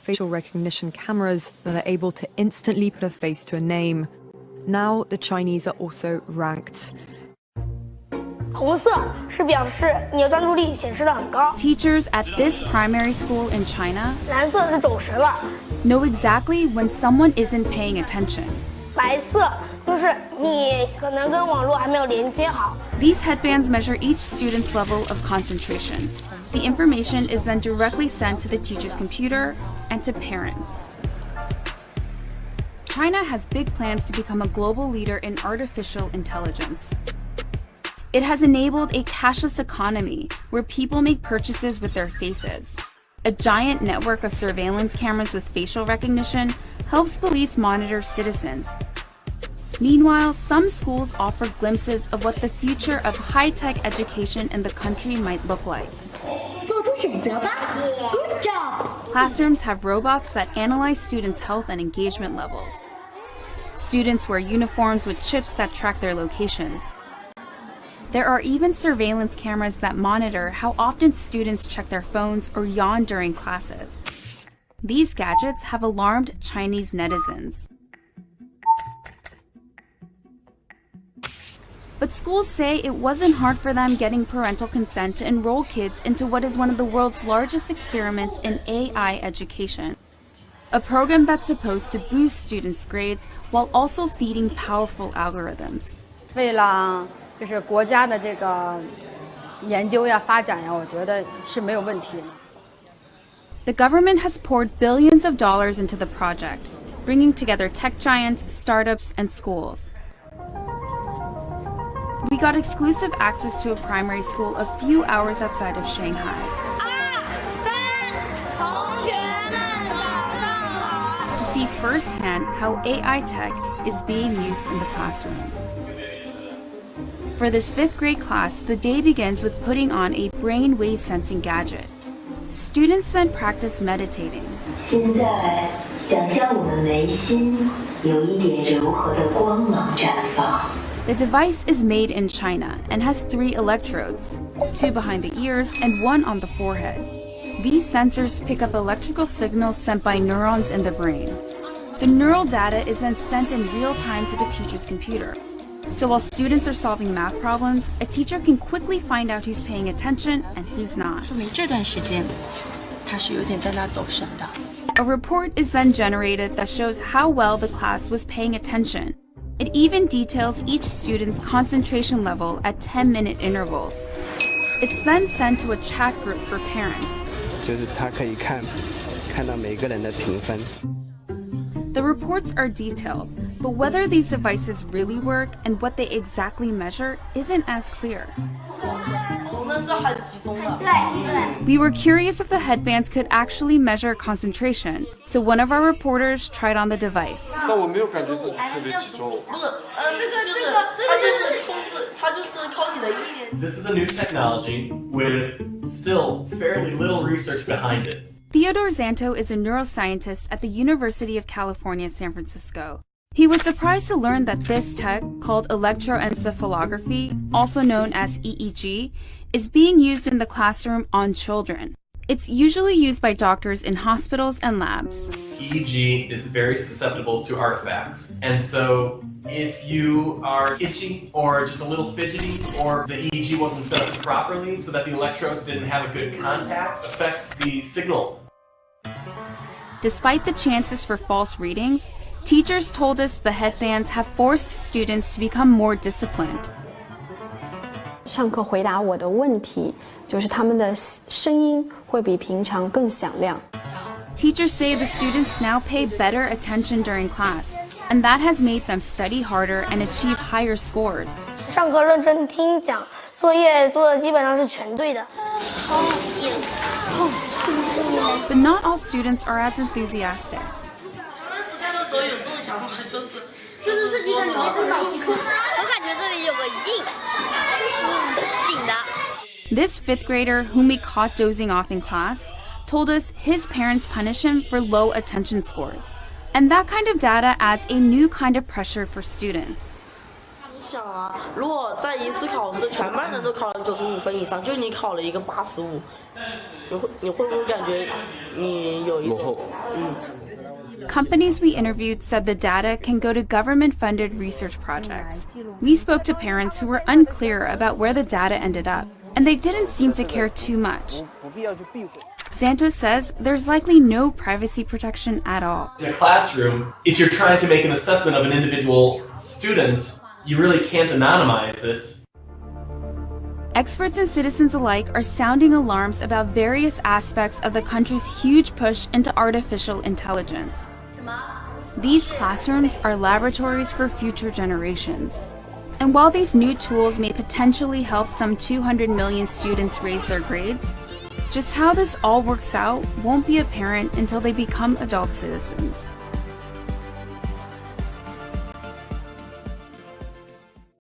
facial recognition cameras that are able to instantly put a face to a name. Now, the Chinese are also ranked. 红色是表示你的专注力显示得很高。 Teachers at this primary school in China 蓝色是走神了。 know exactly when someone isn't paying attention. 白色就是你可能跟网络还没有连接好。 These headbands measure each student's level of concentration. The information is then directly sent to the teacher's computer and to parents. China has big plans to become a global leader in artificial intelligence. It has enabled a cashless economy where people make purchases with their faces. A giant network of surveillance cameras with facial recognition helps police monitor citizens. Meanwhile, some schools offer glimpses of what the future of high-tech education in the country might look like. 做出选择吧 Good job! Classrooms have robots that analyze students' health and engagement levels. Students wear uniforms with chips that track their locations. There are even surveillance cameras that monitor how often students check their phones or yawn during classes. These gadgets have alarmed Chinese netizens. But schools say it wasn't hard for them getting parental consent to enroll kids into what is one of the world's largest experiments in AI education. A program that's supposed to boost students' grades while also feeding powerful algorithms. 为了就是国家的这个研究呀、发展呀，我觉得是没有问题的。 The government has poured billions of dollars into the project, bringing together tech giants, startups, and schools. We got exclusive access to a primary school a few hours outside of Shanghai. 同学们早上好。 To see firsthand how AI tech is being used in the classroom. For this 5th grade class, the day begins with putting on a brainwave sensing gadget. Students then practice meditating. 现在想象我们眉心有一点柔和的光芒绽放。 The device is made in China and has 3 electrodes, 2 behind the ears and 1 on the forehead. These sensors pick up electrical signals sent by neurons in the brain. The neural data is then sent in real time to the teacher's computer. So while students are solving math problems, a teacher can quickly find out who's paying attention and who's not. 说明这段时间他是有点在那走神的。 A report is then generated that shows how well the class was paying attention. It even details each student's concentration level at 10-minute intervals. It's then sent to a chat group for parents. 就是他可以看到每个人的评分。 The reports are detailed, but whether these devices really work and what they exactly measure isn't as clear. We were curious if the headbands could actually measure concentration, so one of our reporters tried on the device. 但我没有感觉自己特别集中。This is a new technology with still fairly little research behind it. Theodore Zanto is a neuroscientist at the University of California, San Francisco. He was surprised to learn that this tech, called electroencephalography, also known as EEG, is being used in the classroom on children. It's usually used by doctors in hospitals and labs. EEG is very susceptible to artifacts. And so if you are itchy or just a little fidgety, or the EEG wasn't set up properly so that the electrodes didn't have a good contact, affects the signal. Despite the chances for false readings, teachers told us the headbands have forced students to become more disciplined. 上课回答我的问题，就是他们的声音会比平常更响亮。 Teachers say the students now pay better attention during class, and that has made them study harder and achieve higher scores. 上课认真听讲，作业做的基本上是全对的。 But not all students are as enthusiastic. 就是自己感觉是脑筋，我感觉这里有个紧的。 This 5th grader, whom we caught dozing off in class, told us his parents punish him for low attention scores. And that kind of data adds a new kind of pressure for students. 想啊，如果在一次考试全班人都考了95分以上，就你考了一个85，你会不会感觉你有一种Companies we interviewed said the data can go to government-funded research projects. We spoke to parents who were unclear about where the data ended up, and they didn't seem to care too much. Santos says there's likely no privacy protection at all. In a classroom, if you're trying to make an assessment of an individual student, you really can't anonymize it. Experts and citizens alike are sounding alarms about various aspects of the country's huge push into artificial intelligence. These classrooms are laboratories for future generations. And while these new tools may potentially help some 200 million students raise their grades, just how this all works out won't be apparent until they become adult citizens.